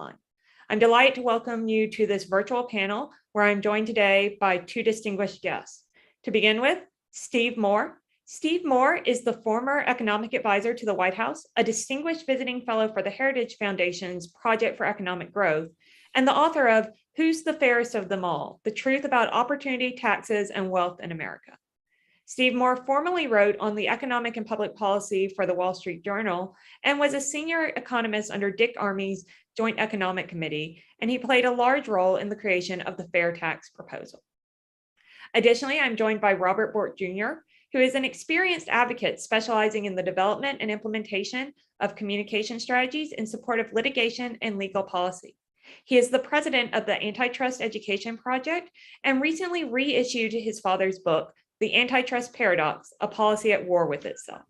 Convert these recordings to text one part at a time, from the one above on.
online. I'm delighted to welcome you to this virtual panel where I'm joined today by two distinguished guests. To begin with, Steve Moore. Steve Moore is the former economic advisor to the White House, a distinguished visiting fellow for the Heritage Foundation's Project for Economic Growth, and the author of Who's the Fairest of Them All? The Truth About Opportunity, Taxes, and Wealth in America. Steve Moore formerly wrote on the economic and public policy for the Wall Street Journal and was a senior economist under Dick Armey's Joint Economic Committee, and he played a large role in the creation of the fair tax proposal. Additionally, I'm joined by Robert Bork Jr., who is an experienced advocate specializing in the development and implementation of communication strategies in support of litigation and legal policy. He is the president of the Antitrust Education Project and recently reissued his father's book, The Antitrust Paradox, A Policy at War with Itself.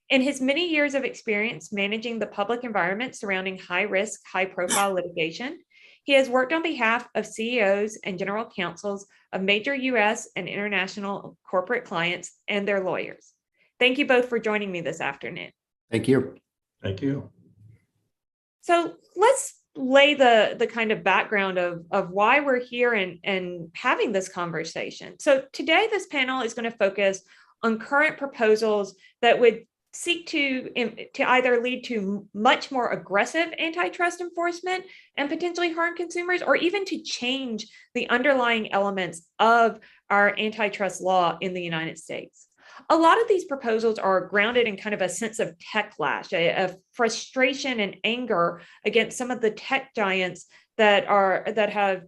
In his many years of experience managing the public environment surrounding high-risk, high-profile litigation, he has worked on behalf of CEOs and general counsels of major U.S. and international corporate clients and their lawyers. Thank you both for joining me this afternoon. Thank you. Thank you. So let's lay the kind of background of why we're here and having this conversation. So today, this panel is going to focus on current proposals that would seek to either lead to much more aggressive antitrust enforcement and potentially harm consumers, or even to change the underlying elements of our antitrust law in the United States. A lot of these proposals are grounded in kind of a sense of techlash, a frustration and anger against some of the tech giants that have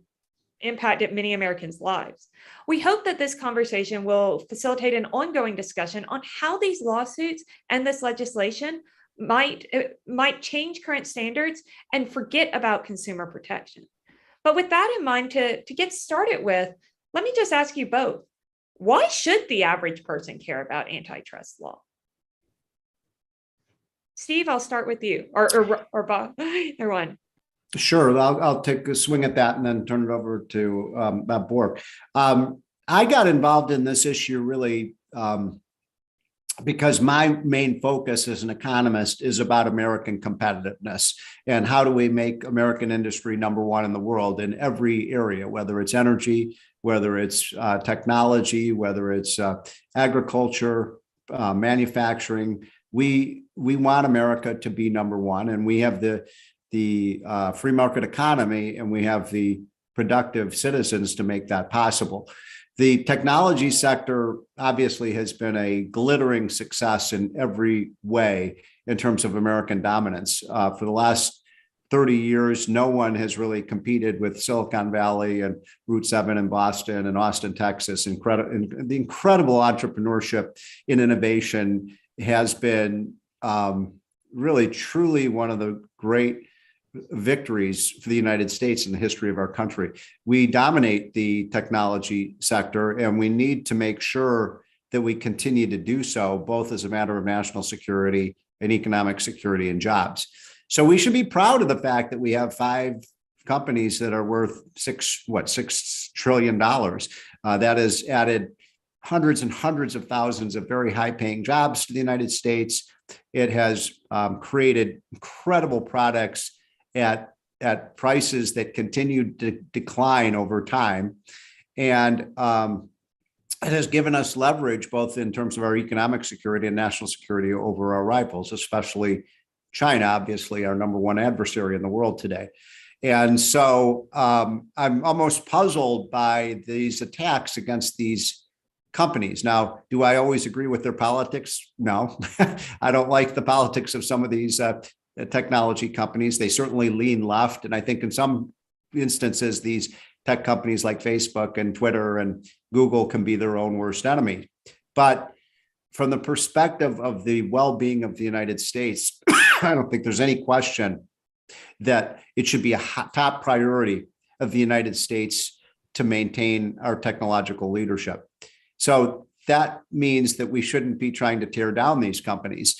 impacted many Americans' lives. We hope that this conversation will facilitate an ongoing discussion on how these lawsuits and this legislation might change current standards and forget about consumer protection. But with that in mind, to get started with, let me just ask you both, why should the average person care about antitrust law? Steve, I'll start with you, or Bob, either one. Sure, I'll take a swing at that and then turn it over to Bob Bork. I got involved in this issue really because my main focus as an economist is about American competitiveness and how do we make American industry number one in the world in every area, whether it's energy, whether it's technology, whether it's agriculture, manufacturing. We want America to be number one, and we have the free market economy, and we have the productive citizens to make that possible. The technology sector obviously has been a glittering success in every way in terms of American dominance. For the last 30 years, no one has really competed with Silicon Valley and Route 7 in Boston and Austin, Texas. The incredible entrepreneurship in innovation has been really, truly one of the great victories for the United States in the history of our country. We dominate the technology sector, and we need to make sure that we continue to do so, both as a matter of national security and economic security and jobs. So we should be proud of the fact that we have 5 companies that are worth $6 trillion. That has added hundreds and hundreds of thousands of very high-paying jobs to the United States. It has created incredible products at prices that continue to decline over time. And it has given us leverage, both in terms of our economic security and national security over our rivals, especially China, obviously our number one adversary in the world today. And so I'm almost puzzled by these attacks against these companies. Now, do I always agree with their politics? No, I don't like the politics of some of these technology companies. They certainly lean left. And I think in some instances, these tech companies like Facebook and Twitter and Google can be their own worst enemy. But from the perspective of the well-being of the United States, I don't think there's any question that it should be a top priority of the United States to maintain our technological leadership. So that means that we shouldn't be trying to tear down these companies.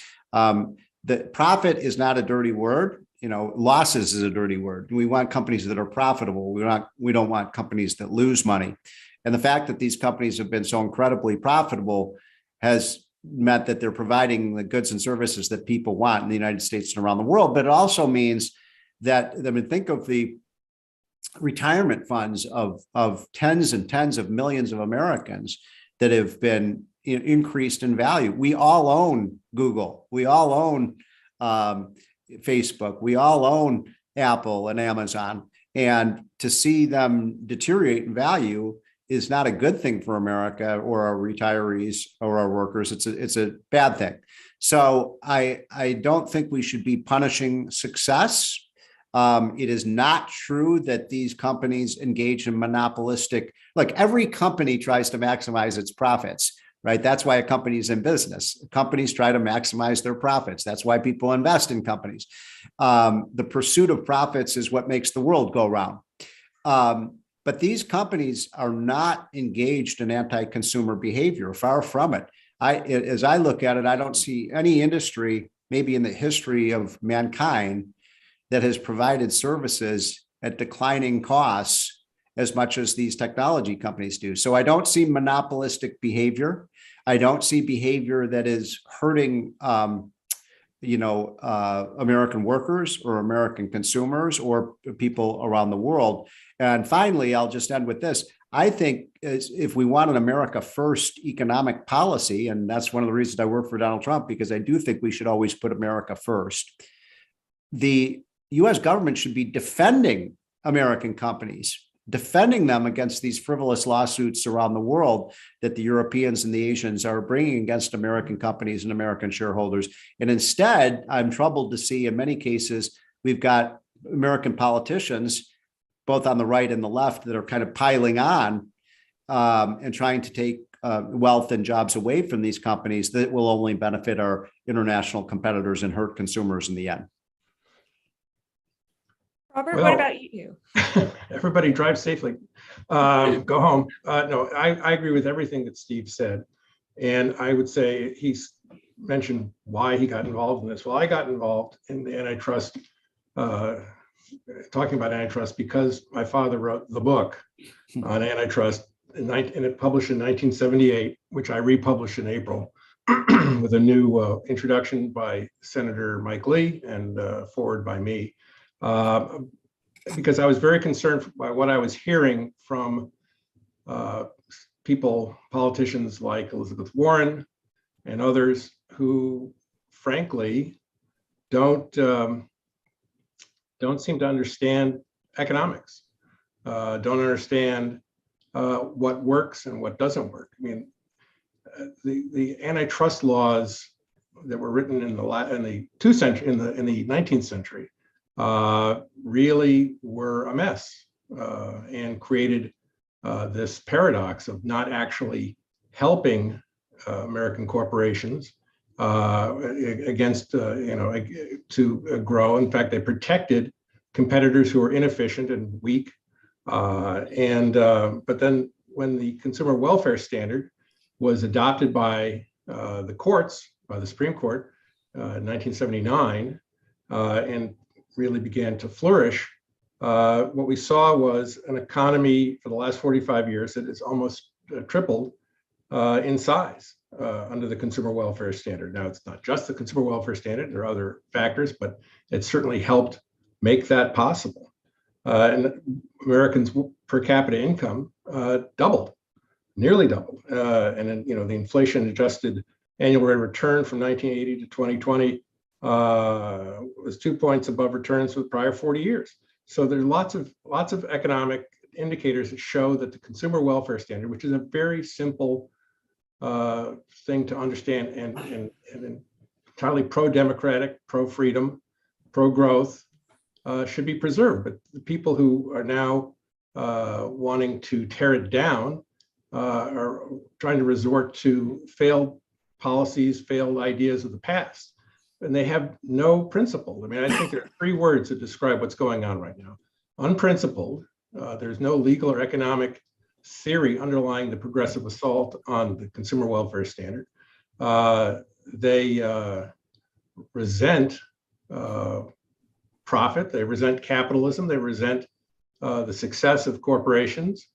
The profit is not a dirty word. Losses is a dirty word. We want companies that are profitable. We don't want companies that lose money. And the fact that these companies have been so incredibly profitable has meant that they're providing the goods and services that people want in the United States and around the world. But it also means that, I mean, think of the retirement funds of tens and tens of millions of Americans that have been increased in value. We all own Google. We all own Facebook. We all own Apple and Amazon. And to see them deteriorate in value is not a good thing for America or our retirees or our workers. It's a bad thing. So I don't think we should be punishing success. It is not true that these companies engage in monopolistic, like every company tries to maximize its profits, right? That's why a company is in business. Companies try to maximize their profits. That's why people invest in companies. The pursuit of profits is what makes the world go round. But these companies are not engaged in anti-consumer behavior, far from it. As I look at it, I don't see any industry, maybe in the history of mankind, that has provided services at declining costs as much as these technology companies do. So I don't see monopolistic behavior. I don't see behavior that is hurting, American workers or American consumers or people around the world. And finally, I'll just end with this. I think if we want an America first economic policy, and that's one of the reasons I work for Donald Trump, because I do think we should always put America first. The U.S. government should be defending American companies, defending them against these frivolous lawsuits around the world that the Europeans and the Asians are bringing against American companies and American shareholders. And instead, I'm troubled to see in many cases, we've got American politicians, both on the right and the left, that are kind of piling on and trying to take wealth and jobs away from these companies that will only benefit our international competitors and hurt consumers in the end. Robert, what about you? Everybody drive safely. Go home. No, I agree with everything that Steve said. And I would say he's mentioned why he got involved in this. Well, I got involved in the antitrust, talking about antitrust, because my father wrote the book on antitrust and it published in 1978, which I republished in April with a new introduction by Senator Mike Lee and forward by me. Because I was very concerned by what I was hearing from politicians like Elizabeth Warren and others who, frankly, don't seem to understand economics, don't understand what works and what doesn't work. I mean, the antitrust laws that were written in the 19th century really were a mess and created this paradox of not actually helping American corporations against, to grow. In fact, they protected competitors who were inefficient and weak. But then when the consumer welfare standard was adopted by the courts, by the Supreme Court in 1979, and really began to flourish, what we saw was an economy for the last 45 years that has almost tripled in size under the consumer welfare standard. Now, it's not just the consumer welfare standard, there are other factors, but it certainly helped make that possible. And Americans' per capita income doubled, nearly doubled. And then, the inflation adjusted annual rate of return from 1980 to 2020 was 2 points above returns for the prior 40 years. So there's lots of economic indicators that show that the consumer welfare standard, which is a very simple thing to understand and entirely pro-democratic, pro-freedom, pro-growth, should be preserved. But the people who are now wanting to tear it down are trying to resort to failed policies, failed ideas of the past. And they have no principle. I mean, I think there are 3 words that describe what's going on right now. Unprincipled. There's no legal or economic theory underlying the progressive assault on the consumer welfare standard. They resent profit. They resent capitalism. They resent the success of corporations.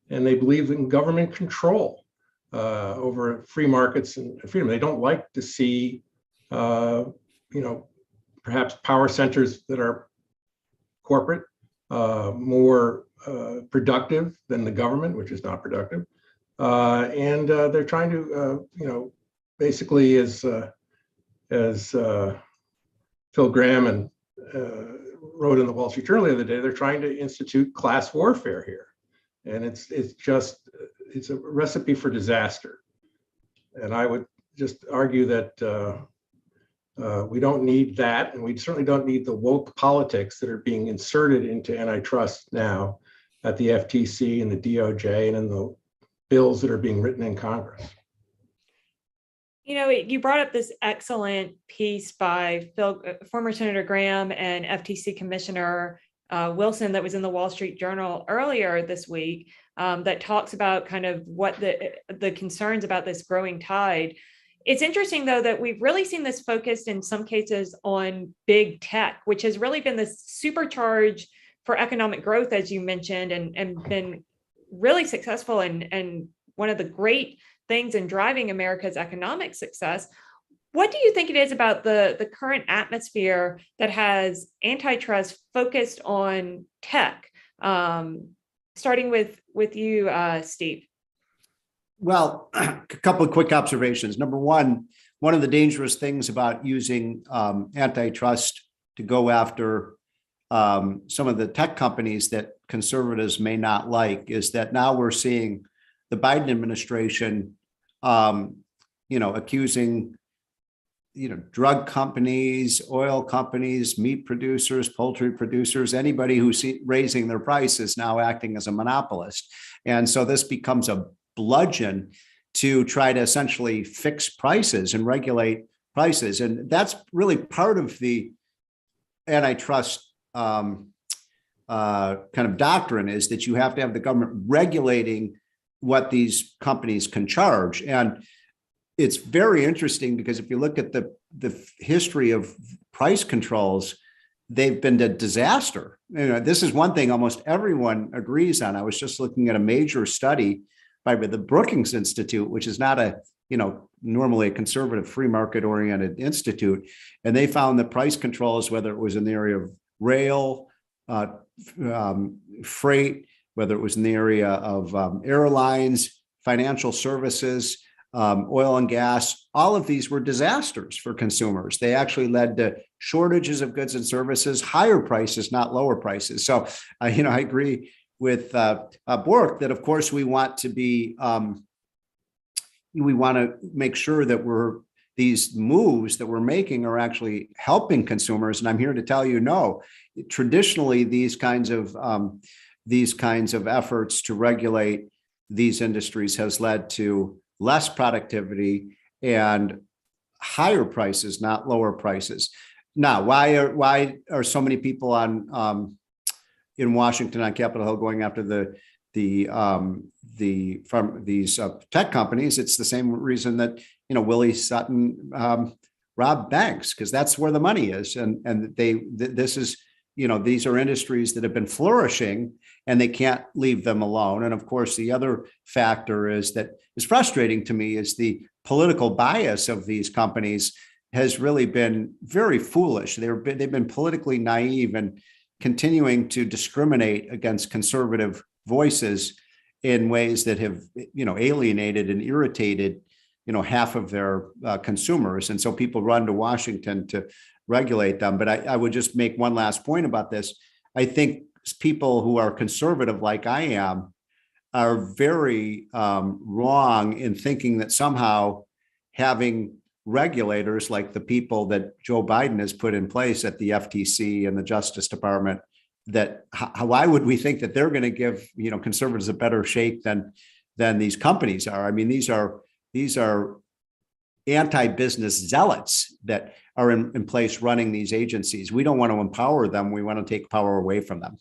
And they believe in government control over free markets and freedom. They don't like to see perhaps power centers that are corporate, more productive than the government, which is not productive. And they're trying to, basically as Phil Graham and wrote in the Wall Street Journal the other day, they're trying to institute class warfare here. And it's a recipe for disaster. And I would just argue that we don't need that, and we certainly don't need the woke politics that are being inserted into antitrust now at the FTC and the DOJ and in the bills that are being written in Congress. You brought up this excellent piece by former Senator Graham and FTC Commissioner Wilson that was in the Wall Street Journal earlier this week that talks about kind of what the concerns about this growing tide. It's interesting, though, that we've really seen this focused in some cases on big tech, which has really been this supercharge for economic growth, as you mentioned, and been really successful and one of the great things in driving America's economic success. What do you think it is about the current atmosphere that has antitrust focused on tech? Starting with you, Steve. Well, a couple of quick observations. Number one of the dangerous things about using antitrust to go after some of the tech companies that conservatives may not like is that now we're seeing the Biden administration, accusing, drug companies, oil companies, meat producers, poultry producers, anybody who's raising their prices now acting as a monopolist. And so this becomes a bludgeon to try to essentially fix prices and regulate prices. And that's really part of the antitrust kind of doctrine, is that you have to have the government regulating what these companies can charge. And it's very interesting because if you look at the history of price controls, they've been a disaster. This is one thing almost everyone agrees on. I was just looking at a major study by the Brookings Institute, which is not normally a conservative free market oriented institute. And they found that price controls, whether it was in the area of rail, freight, whether it was in the area of airlines, financial services, oil and gas, all of these were disasters for consumers. They actually led to shortages of goods and services, higher prices, not lower prices. So, I agree with Bork that, of course, we want to make sure that these moves that we're making are actually helping consumers. And I'm here to tell you, no, traditionally, these kinds of efforts to regulate these industries has led to less productivity and higher prices, not lower prices. Now, why are so many people in Washington on Capitol Hill going after from these tech companies? It's the same reason that Willie Sutton robbed banks, because that's where the money is, and these are industries that have been flourishing, and they can't leave them alone. And of course, the other factor is that is frustrating to me is the political bias of these companies has really been very foolish. They've been politically naive and continuing to discriminate against conservative voices in ways that have, alienated and irritated, half of their consumers. And so people run to Washington to regulate them. But I would just make one last point about this. I think people who are conservative, like I am, are very wrong in thinking that somehow having regulators like the people that Joe Biden has put in place at the FTC and the Justice Department, why would we think that they're going to give conservatives a better shake than these companies are? I mean, these are anti-business zealots that are in place running these agencies. We don't want to empower them. We want to take power away from them.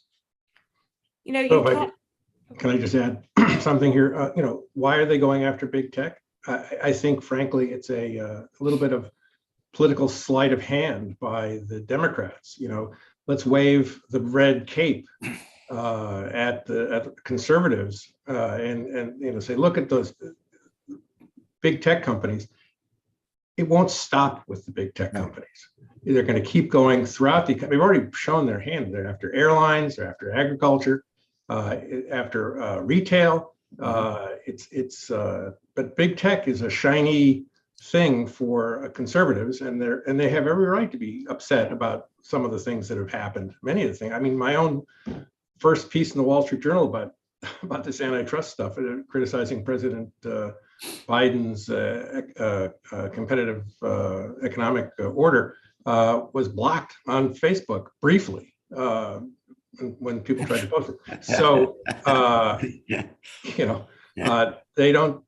Can I just add something here? Why are they going after big tech? I think, frankly, it's a little bit of political sleight of hand by the Democrats. Let's wave the red cape at the conservatives and say, look at those big tech companies. It won't stop with the big tech companies. They're going to keep going throughout they've already shown their hand. They're after airlines, they're after agriculture, after retail. But big tech is a shiny thing for conservatives, and they have every right to be upset about some of the things that have happened. Many of the things. I mean, my own first piece in the Wall Street Journal about this antitrust stuff, criticizing President Biden's competitive economic order, was blocked on Facebook briefly when people tried to post it. So, they don't.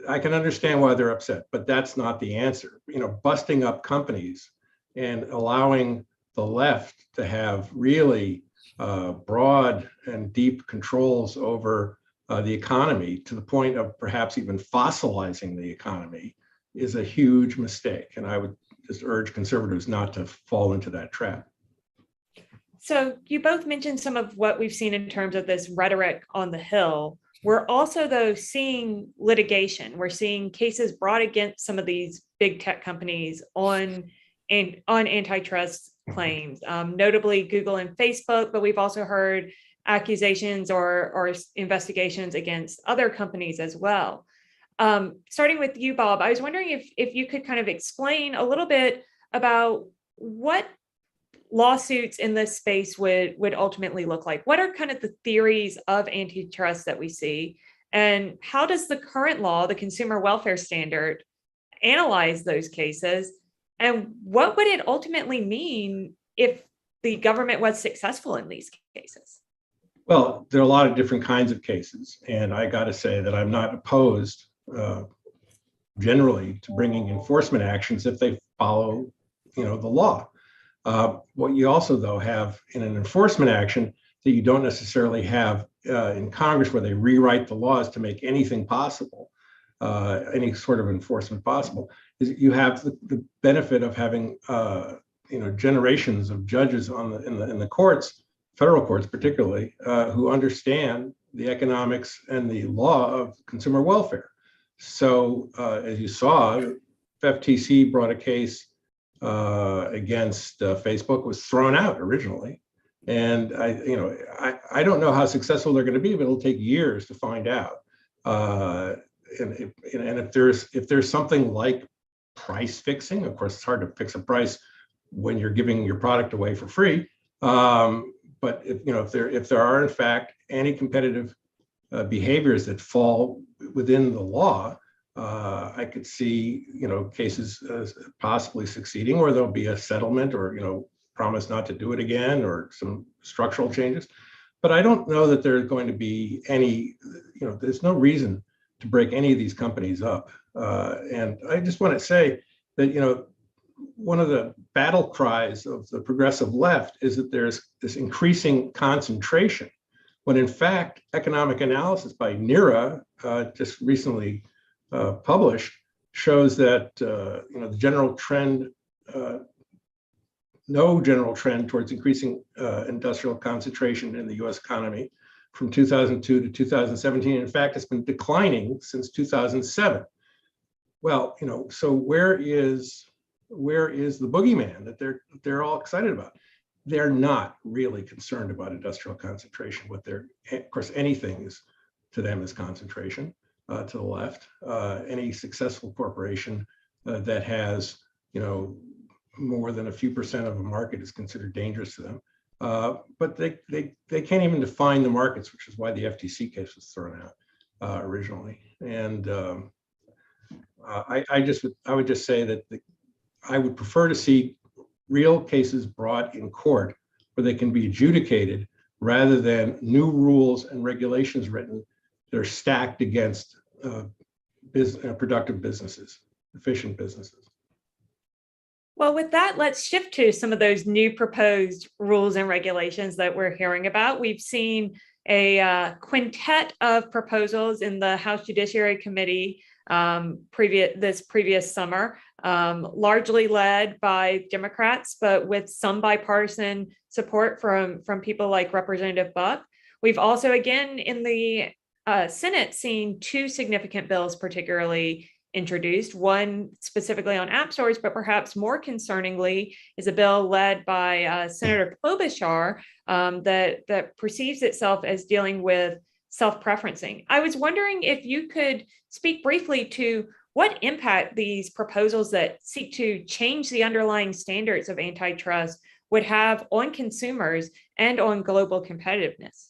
I can understand why they're upset, but that's not the answer. Busting up companies and allowing the left to have really broad and deep controls over the economy to the point of perhaps even fossilizing the economy is a huge mistake. And I would just urge conservatives not to fall into that trap. So you both mentioned some of what we've seen in terms of this rhetoric on the Hill. We're also, though, seeing litigation. We're seeing cases brought against some of these big tech companies on antitrust claims, notably Google and Facebook, but we've also heard accusations or investigations against other companies as well. Starting with you, Bob, I was wondering if you could kind of explain a little bit about what lawsuits in this space would ultimately look like. What are kind of the theories of antitrust that we see, and how does the current law, the consumer welfare standard, analyze those cases? And what would it ultimately mean if the government was successful in these cases? Well, there are a lot of different kinds of cases, and I got to say that I'm not opposed generally to bringing enforcement actions if they follow, the law. What you also, though, have in an enforcement action that you don't necessarily have in Congress, where they rewrite the laws to make anything possible, any sort of enforcement possible, is you have the benefit of having generations of judges in the courts, federal courts particularly, who understand the economics and the law of consumer welfare. So as you saw, FTC brought a case against Facebook, was thrown out originally. And I don't know how successful they're going to be, but it'll take years to find out. And if there's something like price fixing, of course, it's hard to fix a price when you're giving your product away for free. But if there are in fact anti-competitive behaviors that fall within the law, I could see cases possibly succeeding, or there'll be a settlement, or promise not to do it again, or some structural changes. But I don't know that there's going to be any. There's no reason to break any of these companies up. And I just want to say that one of the battle cries of the progressive left is that there's this increasing concentration, when in fact economic analysis by NERA, just recently published, shows that the general trend, no general trend towards increasing industrial concentration in the U.S. economy from 2002 to 2017. In fact, it's been declining since 2007. Well, so where is the boogeyman that they're all excited about? They're not really concerned about industrial concentration. Of course, anything is to them is concentration. To the left, any successful corporation that has more than a few percent of the market is considered dangerous to them. But they can't even define the markets, which is why the FTC case was thrown out originally. And I would just say that I would prefer to see real cases brought in court where they can be adjudicated, rather than new rules and regulations written that are stacked against productive businesses, efficient businesses. Well, with that, let's shift to some of those new proposed rules and regulations that we're hearing about. We've seen a quintet of proposals in the House Judiciary Committee this previous summer, largely led by Democrats, but with some bipartisan support from people like Representative Buck. We've also, again, in the Senate, seen two significant bills, particularly introduced, one specifically on app stores, but perhaps more concerningly is a bill led by Senator Klobuchar that perceives itself as dealing with self-preferencing. I was wondering if you could speak briefly to what impact these proposals that seek to change the underlying standards of antitrust would have on consumers and on global competitiveness.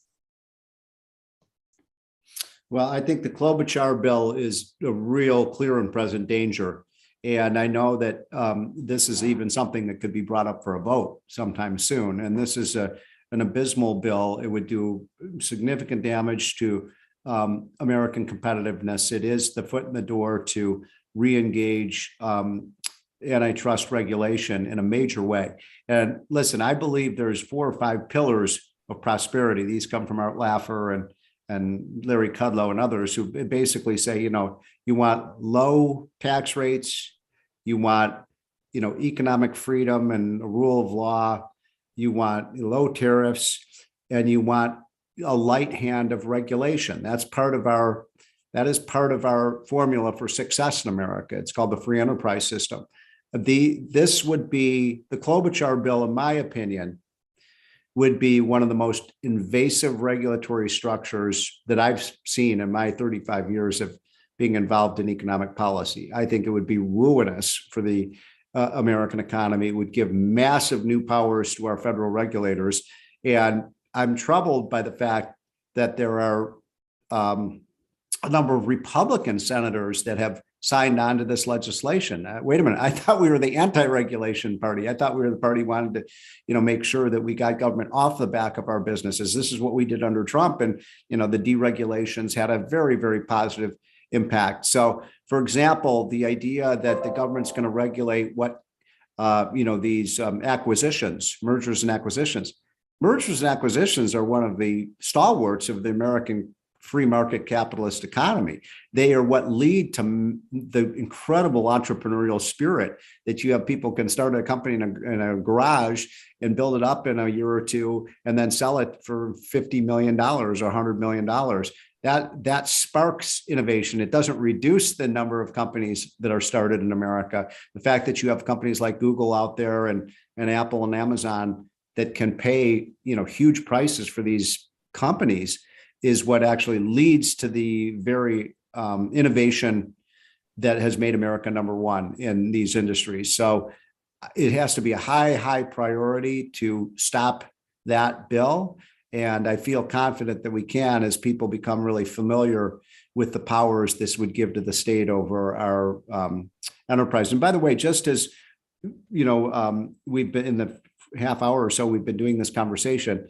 Well, I think the Klobuchar bill is a real clear and present danger. And I know that this is even something that could be brought up for a vote sometime soon. And this is an abysmal bill. It would do significant damage to American competitiveness. It is the foot in the door to re-engage antitrust regulation in a major way. And listen, I believe there's 4 or 5 pillars of prosperity. These come from Art Laffer and Larry Kudlow and others who basically say, you want low tax rates, you want, economic freedom and a rule of law, you want low tariffs, and you want a light hand of regulation. That is part of our formula for success in America. It's called the free enterprise system. This would be the Klobuchar bill, in my opinion, would be one of the most invasive regulatory structures that I've seen in my 35 years of being involved in economic policy. I think it would be ruinous for the American economy. It would give massive new powers to our federal regulators. And I'm troubled by the fact that there are a number of Republican senators that have signed on to this legislation. Wait a minute, I thought we were the anti-regulation party. I thought we were the party wanted to, make sure that we got government off the back of our businesses. This is what we did under Trump, and the deregulations had a very, very positive impact. So, for example, the idea that the government's going to regulate what these acquisitions, mergers and acquisitions. Mergers and acquisitions are one of the stalwarts of the American free market capitalist economy. They are what lead to the incredible entrepreneurial spirit that you have. People can start a company in a garage and build it up in a year or two and then sell it for $50 million or $100 million. That sparks innovation. It doesn't reduce the number of companies that are started in America. The fact that you have companies like Google out there and Apple and Amazon that can pay huge prices for these companies is what actually leads to the very innovation that has made America number one in these industries. So it has to be a high priority to stop that bill. And I feel confident that we can, as people become really familiar with the powers this would give to the state over our enterprise. And by the way, just as we've been in the half hour or so we've been doing this conversation,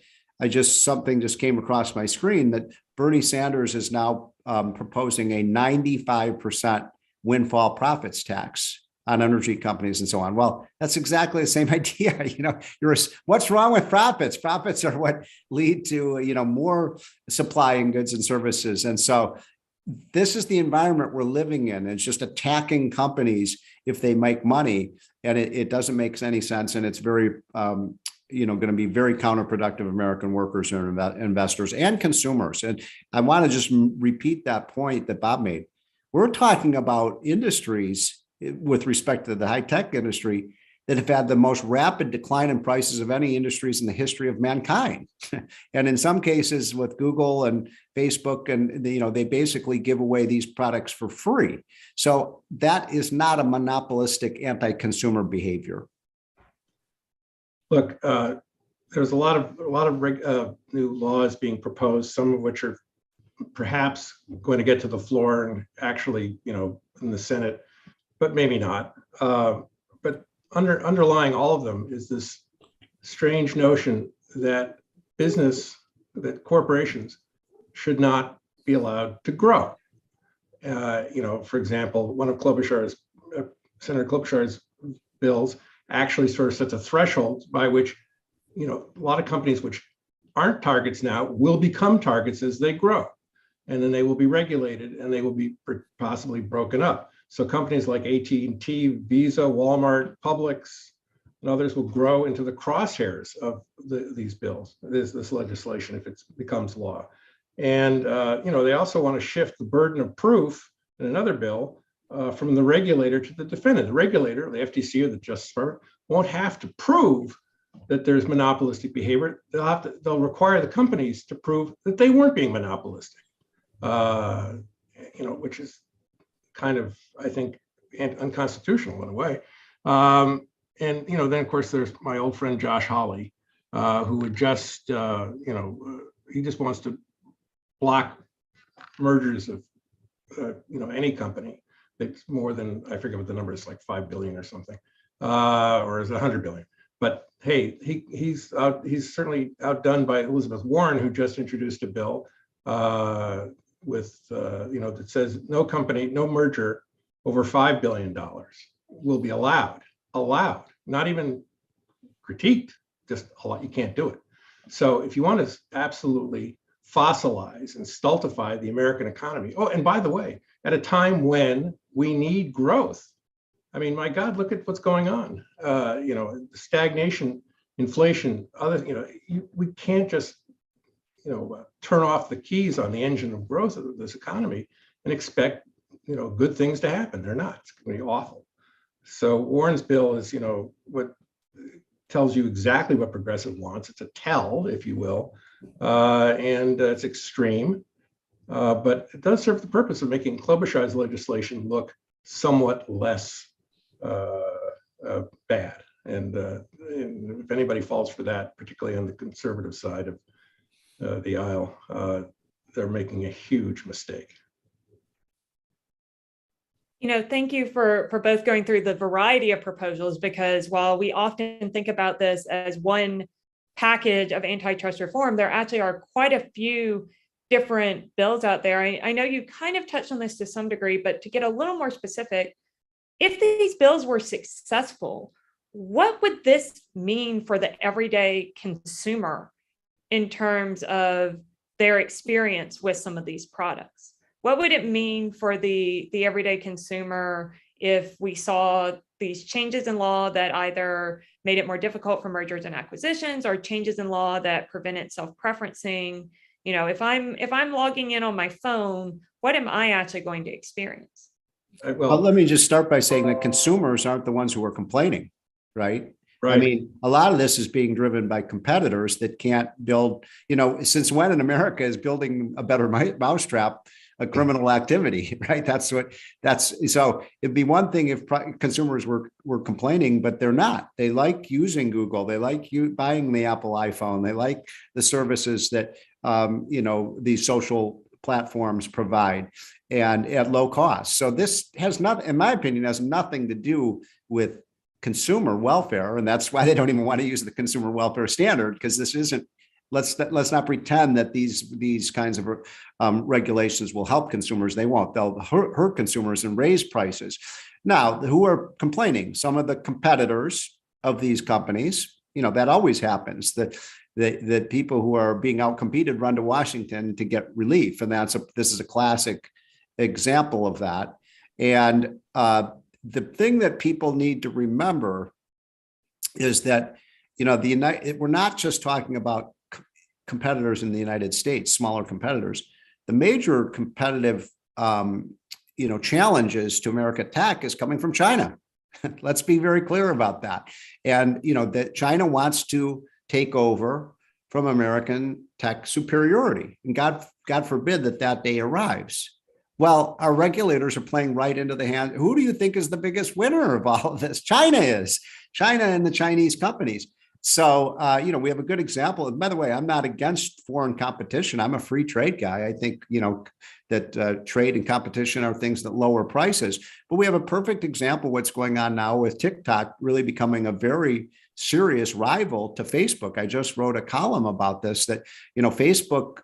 something just came across my screen that Bernie Sanders is now proposing a 95% windfall profits tax on energy companies and so on. Well, that's exactly the same idea. What's wrong with profits? Profits are what lead to, more supply in goods and services. And so this is the environment we're living in. It's just attacking companies if they make money, and it doesn't make any sense. And it's very, going to be very counterproductive of American workers and investors and consumers. And I want to just repeat that point that Bob made. We're talking about industries with respect to the high-tech industry that have had the most rapid decline in prices of any industries in the history of mankind. And in some cases with Google and Facebook, and they basically give away these products for free. So that is not a monopolistic anti-consumer behavior. Look, there's a lot of new laws being proposed, some of which are perhaps going to get to the floor and actually, in the Senate, but maybe not. But underlying all of them is this strange notion that corporations should not be allowed to grow. For example, one of Senator Klobuchar's bills actually sort of sets a threshold by which, a lot of companies which aren't targets now will become targets as they grow. And then they will be regulated and they will be possibly broken up. So companies like AT&T, Visa, Walmart, Publix, and others will grow into the crosshairs of these bills, this legislation, if it becomes law. And, they also want to shift the burden of proof in another bill from the regulator to the defendant. The regulator, the FTC or the Justice Department, won't have to prove that there's monopolistic behavior. They'll require the companies to prove that they weren't being monopolistic, which is kind of, I think, unconstitutional in a way. And then of course there's my old friend Josh Hawley, who would just, he just wants to block mergers of, any company that's more than, I forget what the number is, like 5 billion or something, or is it 100 billion? But hey, he's certainly outdone by Elizabeth Warren, who just introduced a bill that says no company, no merger over $5 billion will be allowed, not even critiqued, just you can't do it. So if you want to absolutely fossilize and stultify the American economy, oh, and by the way, at a time when we need growth, I mean, my God, look at what's going on. Stagnation, inflation, we can't just, turn off the keys on the engine of growth of this economy and expect, good things to happen. They're not. It's going to be awful. So Warren's bill is, what tells you exactly what progressive wants. It's a tell, if you will, and it's extreme, but it does serve the purpose of making Klobuchar's legislation look somewhat less bad. And if anybody falls for that, particularly on the conservative side of the aisle, they're making a huge mistake. Thank you for both going through the variety of proposals, because while we often think about this as one package of antitrust reform, there actually are quite a few different bills out there. I know you kind of touched on this to some degree, but to get a little more specific, if these bills were successful, what would this mean for the everyday consumer in terms of their experience with some of these products? What would it mean for the everyday consumer if we saw these changes in law that either made it more difficult for mergers and acquisitions, or changes in law that prevented self-preferencing? If I'm logging in on my phone, what am I actually going to experience? Well, let me just start by saying that consumers aren't the ones who are complaining, right? Right. I mean, a lot of this is being driven by competitors that can't build, since when in America is building a better mousetrap a criminal activity, right? So it'd be one thing if consumers were complaining, but they're not. They like using Google. They like buying the Apple iPhone. They like the services that, these social platforms provide, and at low cost. So this has not, in my opinion, has nothing to do with consumer welfare. And that's why they don't even want to use the consumer welfare standard, because this isn't, let's not pretend that these kinds of regulations will help consumers. They won't. They'll hurt consumers and raise prices. Now, who are complaining? Some of the competitors of these companies. That always happens. That people who are being outcompeted run to Washington to get relief, and this is a classic example of that. And the thing that people need to remember is that we're not just talking about competitors in the United States, smaller competitors. The major competitive, challenges to American tech is coming from China. Let's be very clear about that. And, that China wants to take over from American tech superiority. And God forbid that day arrives. Well, our regulators are playing right into the hand. Who do you think is the biggest winner of all of this? China is. China and the Chinese companies. So, we have a good example. And by the way, I'm not against foreign competition. I'm a free trade guy. I think, that trade and competition are things that lower prices. But we have a perfect example of what's going on now with TikTok really becoming a very serious rival to Facebook. I just wrote a column about this, that, Facebook,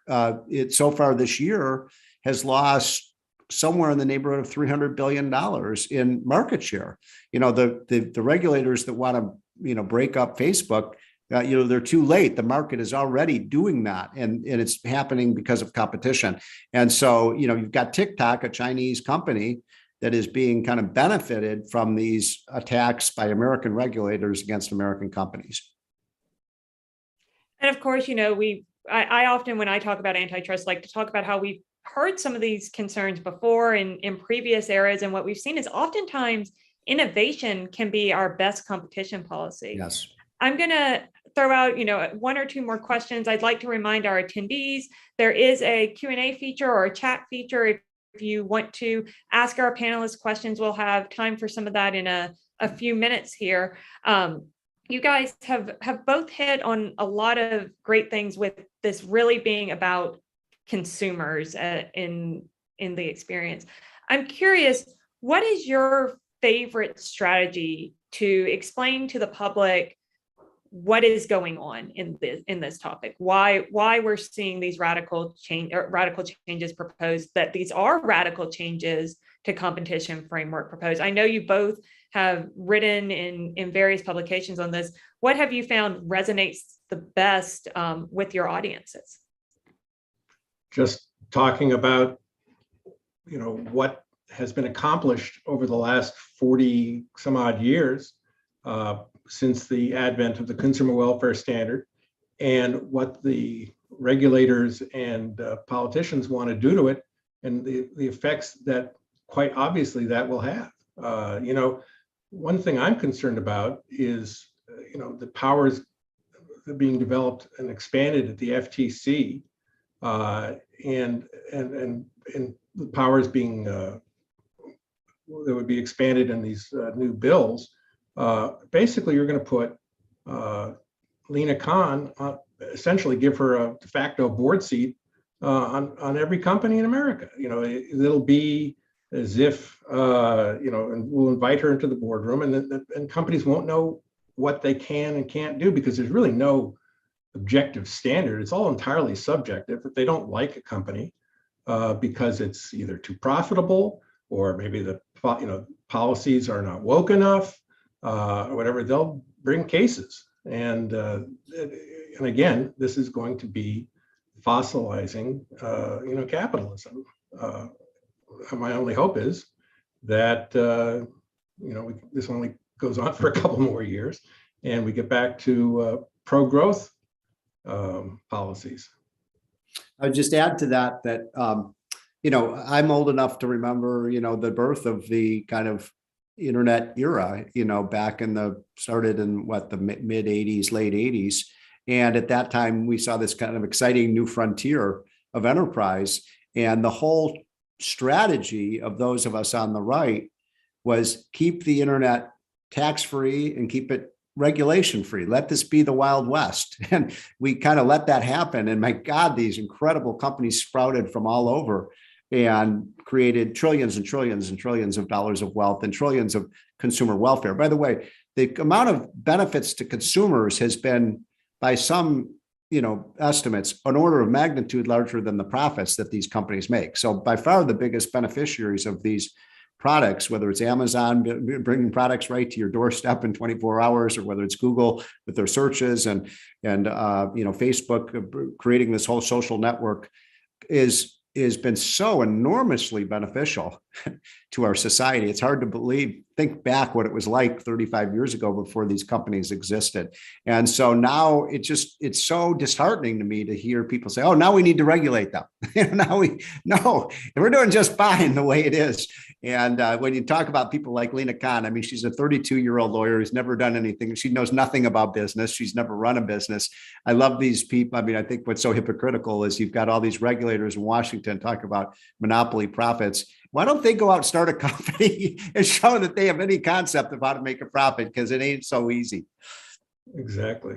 so far this year has lost somewhere in the neighborhood of $300 billion in market share. The regulators that want to, break up Facebook, they're too late. The market is already doing that, and it's happening because of competition. And so, you've got TikTok, a Chinese company that is being kind of benefited from these attacks by American regulators against American companies. And of course, I often, when I talk about antitrust, like to talk about how we've heard some of these concerns before in previous eras. And what we've seen is oftentimes innovation can be our best competition policy. Yes. I'm going to throw out, one or two more questions. I'd like to remind our attendees, there is a Q&A feature or a chat feature. If you want to ask our panelists questions, we'll have time for some of that in a few minutes here. You guys have both hit on a lot of great things with this really being about consumers in the experience. I'm curious, what is your favorite strategy to explain to the public what is going on in this topic? Why we're seeing these radical changes proposed? That these are radical changes to competition framework proposed. I know you both have written in various publications on this. What have you found resonates the best with your audiences? Just talking about, what has been accomplished over the last 40 some odd years since the advent of the consumer welfare standard, and what the regulators and politicians want to do to it, and the effects that quite obviously that will have. One thing I'm concerned about is, the powers being developed and expanded at the FTC, and the powers being that would be expanded in these new bills. Basically, you're going to put Lina Khan, essentially give her a de facto board seat on every company in America. It'll be as if, and we'll invite her into the boardroom, and companies won't know what they can and can't do, because there's really no objective standard. It's all entirely subjective. If they don't like a company because it's either too profitable, or maybe the policies are not woke enough, or whatever, they'll bring cases. And again, this is going to be fossilizing, capitalism. My only hope is that this only goes on for a couple more years, and we get back to pro-growth policies. I would just add to that I'm old enough to remember, the birth of the kind of internet era, back started in the mid 80s, late 80s. And at that time, we saw this kind of exciting new frontier of enterprise. And the whole strategy of those of us on the right was keep the internet tax-free and keep it regulation-free. Let this be the Wild West. And we kind of let that happen. And my God, these incredible companies sprouted from all over and created trillions and trillions and trillions of dollars of wealth and trillions of consumer welfare. By the way, the amount of benefits to consumers has been, by some estimates, an order of magnitude larger than the profits that these companies make. So by far the biggest beneficiaries of these products, whether it's Amazon bringing products right to your doorstep in 24 hours, or whether it's Google with their searches and Facebook creating this whole social network, has been so enormously beneficial to our society. It's hard to think back what it was like 35 years ago before these companies existed. And so now it's so disheartening to me to hear people say, oh, now we need to regulate them. We're doing just fine the way it is. And when you talk about people like Lina Khan, she's a 32-year-old lawyer who's never done anything. She knows nothing about business. She's never run a business. I love these people. I think what's so hypocritical is you've got all these regulators in Washington talking about monopoly profits. Why don't they go out and start a company and show that they have any concept of how to make a profit? Because it ain't so easy. Exactly.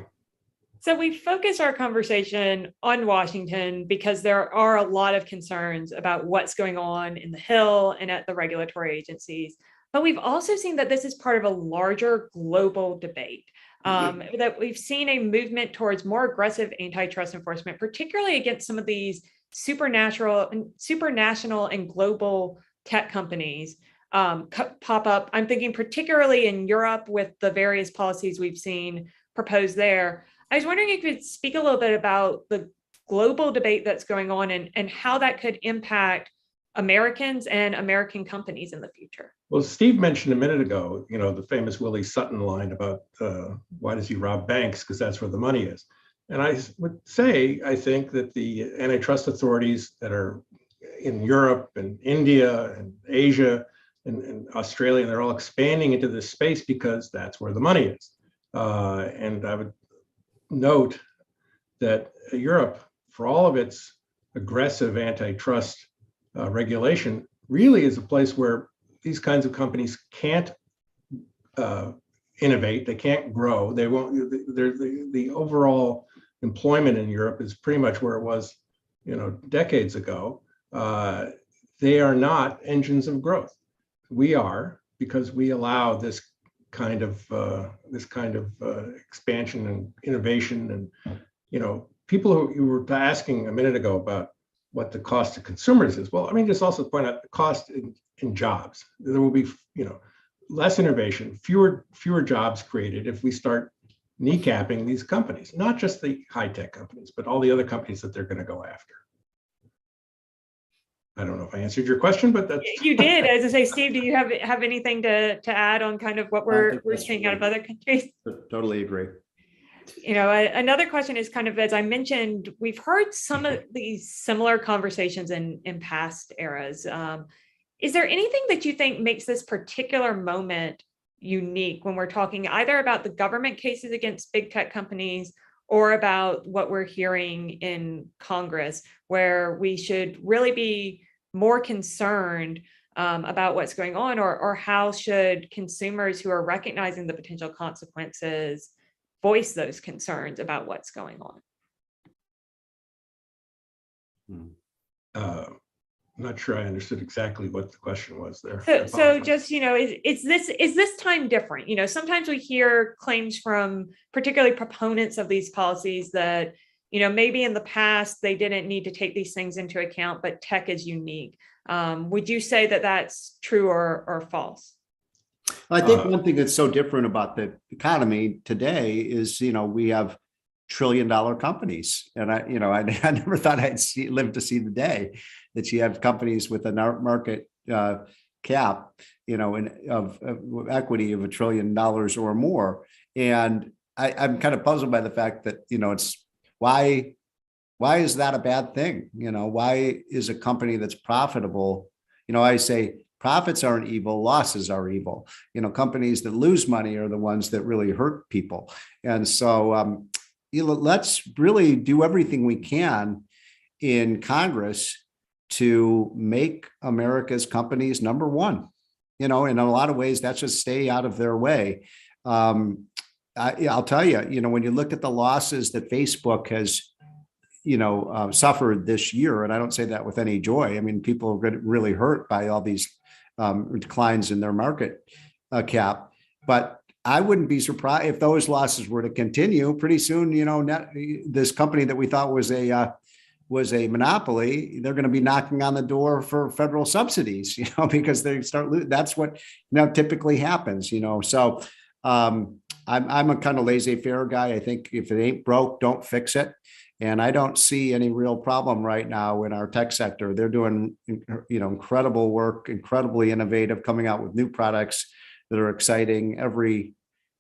So we focus our conversation on Washington because there are a lot of concerns about what's going on in the Hill and at the regulatory agencies. But we've also seen that this is part of a larger global debate, that we've seen a movement towards more aggressive antitrust enforcement, particularly against some of these supranational and global tech companies pop up. I'm thinking particularly in Europe with the various policies we've seen proposed there. I was wondering if you could speak a little bit about the global debate that's going on and how that could impact Americans and American companies in the future. Well, Steve mentioned a minute ago, the famous Willie Sutton line about why does he rob banks? Because that's where the money is. And I would say, I think that the antitrust authorities that are, in Europe and India and Asia and Australia, they're all expanding into this space because that's where the money is. And I would note that Europe, for all of its aggressive antitrust regulation, really is a place where these kinds of companies can't innovate, they can't grow, they won't. The overall employment in Europe is pretty much where it was, decades ago. They are not engines of growth. We are, because we allow this kind of expansion and innovation. And people who you were asking a minute ago about what the cost to consumers is. Well, I mean, just also point out the cost in jobs. There will be, less innovation, fewer jobs created if we start kneecapping these companies, not just the high-tech companies, but all the other companies that they're going to go after. I don't know if I answered your question, but that's you did. As I say, Steve, do you have anything to add on kind of what we're seeing out of other countries? Totally agree. Another question is kind of, as I mentioned, we've heard some of these similar conversations in past eras. Is there anything that you think makes this particular moment unique when we're talking either about the government cases against big tech companies or about what we're hearing in Congress, where we should really be more concerned about what's going on, or how should consumers who are recognizing the potential consequences voice those concerns about what's going on? I'm not sure I understood exactly what the question was there. So just, is this time different? Sometimes we hear claims from particularly proponents of these policies that, maybe in the past they didn't need to take these things into account, but tech is unique. Would you say that that's true or false? I think one thing that's so different about the economy today is, we have trillion-dollar companies, and I never thought I'd live to see the day that you have companies with a market cap, of equity of $1 trillion or more. And I'm kind of puzzled by the fact that, it's why is that a bad thing? Why is a company that's profitable? I say profits aren't evil, losses are evil. Companies that lose money are the ones that really hurt people. And so let's really do everything we can in Congress to make America's companies number one. In a lot of ways, that's just stay out of their way. I'll tell you, when you look at the losses that Facebook has, suffered this year, and I don't say that with any joy. I mean, people are really hurt by all these declines in their market cap. But I wouldn't be surprised if those losses were to continue. Pretty soon, this company that we thought was a monopoly, they're going to be knocking on the door for federal subsidies, because they start losing. That's what typically happens, So I'm a kind of laissez-faire guy. I think if it ain't broke, don't fix it. And I don't see any real problem right now in our tech sector. They're doing, incredible work, incredibly innovative, coming out with new products that are exciting every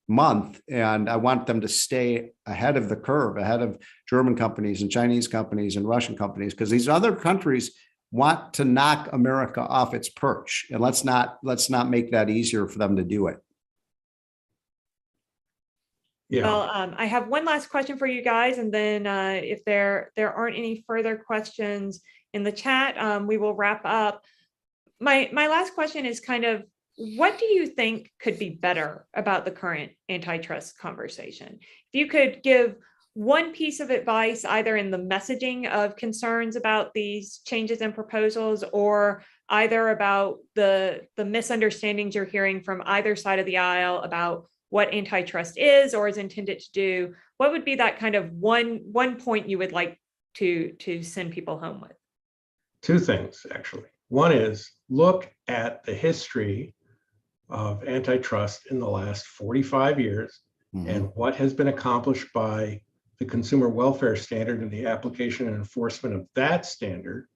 month. And I want them to stay ahead of the curve, ahead of German companies and Chinese companies and Russian companies, because these other countries want to knock America off its perch. And let's not make that easier for them to do it. Yeah. Well, I have one last question for you guys, and then if there aren't any further questions in the chat, we will wrap up. My last question is kind of, what do you think could be better about the current antitrust conversation? If you could give one piece of advice, either in the messaging of concerns about these changes and proposals, or either about the misunderstandings you're hearing from either side of the aisle about what antitrust is or is intended to do, what would be that kind of one point you would like to send people home with? Two things, actually. One is look at the history of antitrust in the last 45 years and what has been accomplished by the consumer welfare standard and the application and enforcement of that standard,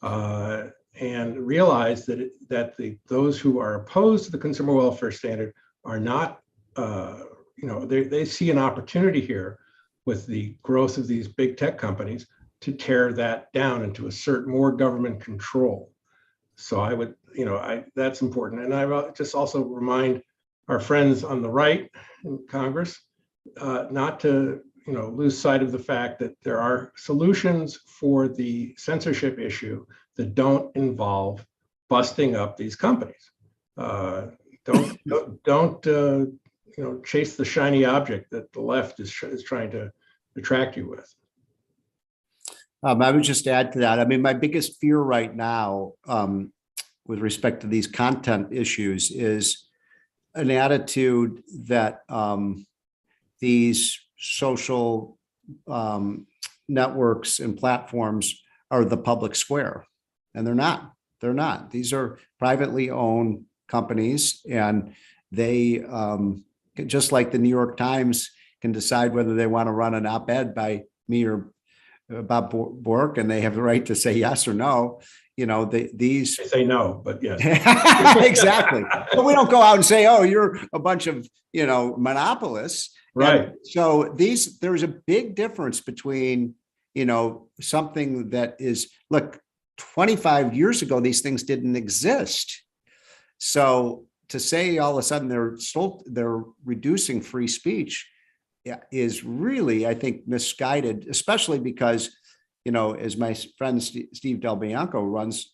and realize that those who are opposed to the consumer welfare standard are not, they see an opportunity here with the growth of these big tech companies to tear that down and to assert more government control. So I would, that's important. And I will just also remind our friends on the right in Congress not to, lose sight of the fact that there are solutions for the censorship issue that don't involve busting up these companies. Don't chase the shiny object that the left is trying to attract you with. I would just add to that. I mean, my biggest fear right now with respect to these content issues is an attitude that these social networks and platforms are the public square, and they're not. They're not. These are privately owned companies, and they, just like the New York Times can decide whether they want to run an op-ed by me or Bob Bork, and they have the right to say yes or no. These I say no, but yes. Exactly. But we don't go out and say, oh, you're a bunch of monopolists. Right. And so there's a big difference between something that is, look, 25 years ago these things didn't exist. So to say all of a sudden they're reducing free speech is really, I think, misguided, especially because, as my friend Steve Del Bianco runs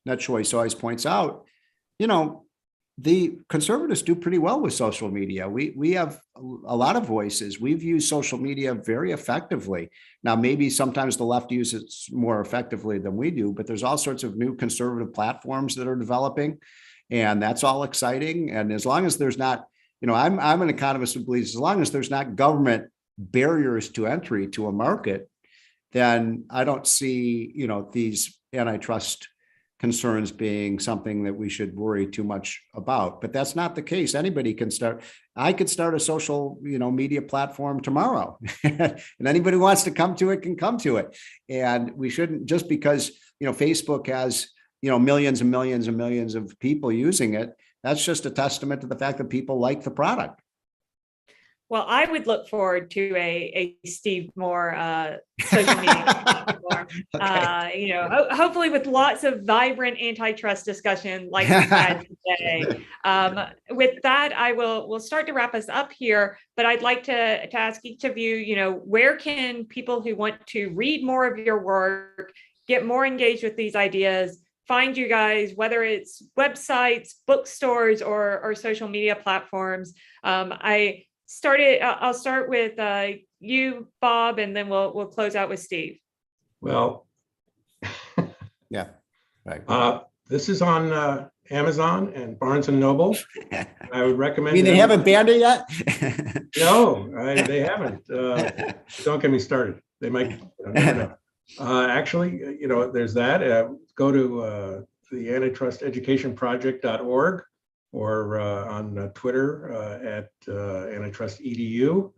NetChoice always points out, the conservatives do pretty well with social media. We have a lot of voices. We've used social media very effectively. Now, maybe sometimes the left uses it more effectively than we do, but there's all sorts of new conservative platforms that are developing, and that's all exciting. And as long as there's not, I'm an economist who believes as long as there's not government barriers to entry to a market, then I don't see, these antitrust concerns being something that we should worry too much about. But that's not the case. Anybody can start. I could start a social, media platform tomorrow, and anybody who wants to come to it can come to it. And we shouldn't, just because, Facebook has, millions and millions and millions of people using it. That's just a testament to the fact that people like the product. Well, I would look forward to a Steve Moore social media platform. Okay. Hopefully with lots of vibrant antitrust discussion like we had today. With that, we'll start to wrap us up here. But I'd like to ask each of you, where can people who want to read more of your work, get more engaged with these ideas, find you guys, whether it's websites, bookstores, or social media platforms? I'll start with you, Bob, and then we'll close out with Steve. Well, yeah, right. This is on Amazon and Barnes and Noble. I would recommend. They haven't banned it yet? No, they haven't. Don't get me started. They might. Never know. Actually, there's that. Go to the antitrusteducationproject.org. or on Twitter at Antitrust EDU.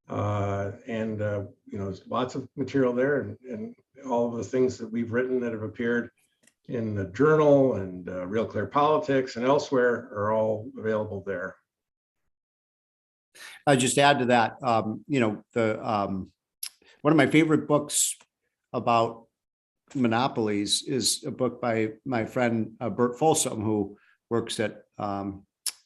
And there's lots of material there, and all of the things that we've written that have appeared in the journal and Real Clear Politics and elsewhere are all available there. I just add to that, one of my favorite books about monopolies is a book by my friend Bert Folsom, who works at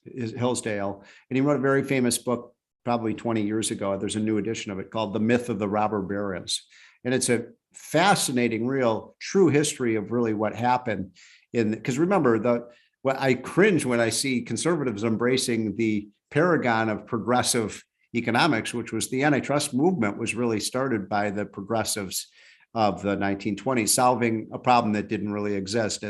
Hillsdale, and he wrote a very famous book probably 20 years ago. There's a new edition of it called The Myth of the Robber Barons, and it's a fascinating, real, true history of really what happened. Because remember, I cringe when I see conservatives embracing the paragon of progressive economics, which was the antitrust movement, was really started by the progressives of the 1920s, solving a problem that didn't really exist.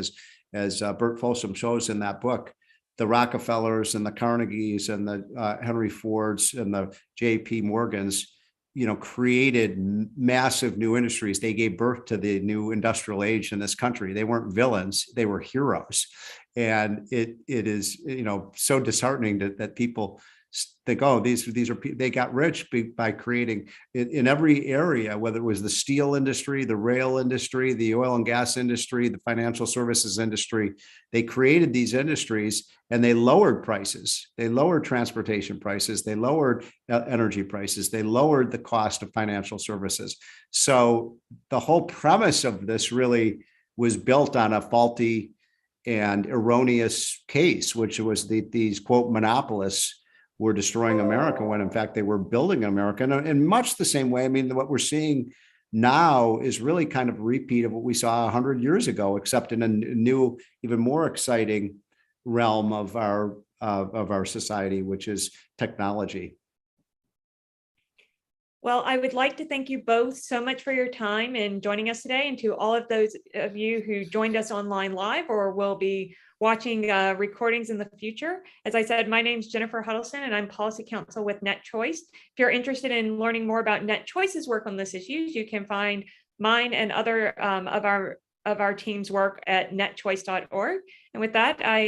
As Bert Folsom shows in that book, the Rockefellers and the Carnegies and the Henry Fords and the J.P. Morgans, created massive new industries. They gave birth to the new industrial age in this country. They weren't villains; they were heroes. And it is, so disheartening that people think, oh, these are they got rich by creating in every area, whether it was the steel industry, the rail industry, the oil and gas industry, the financial services industry. They created these industries and they lowered prices. They lowered transportation prices. They lowered energy prices. They lowered the cost of financial services. So the whole premise of this really was built on a faulty and erroneous case, which was these quote monopolists were destroying America when in fact they were building America. And in much the same way, I mean, what we're seeing now is really kind of a repeat of what we saw 100 years ago, except in a new, even more exciting realm of our society, which is technology. Well, I would like to thank you both so much for your time and joining us today, and to all of those of you who joined us online live or will be watching recordings in the future. As I said, my name is Jennifer Huddleston and I'm Policy Counsel with NetChoice. If you're interested in learning more about NetChoice's work on this issues, you can find mine and other of our team's work at netchoice.org. And with that, I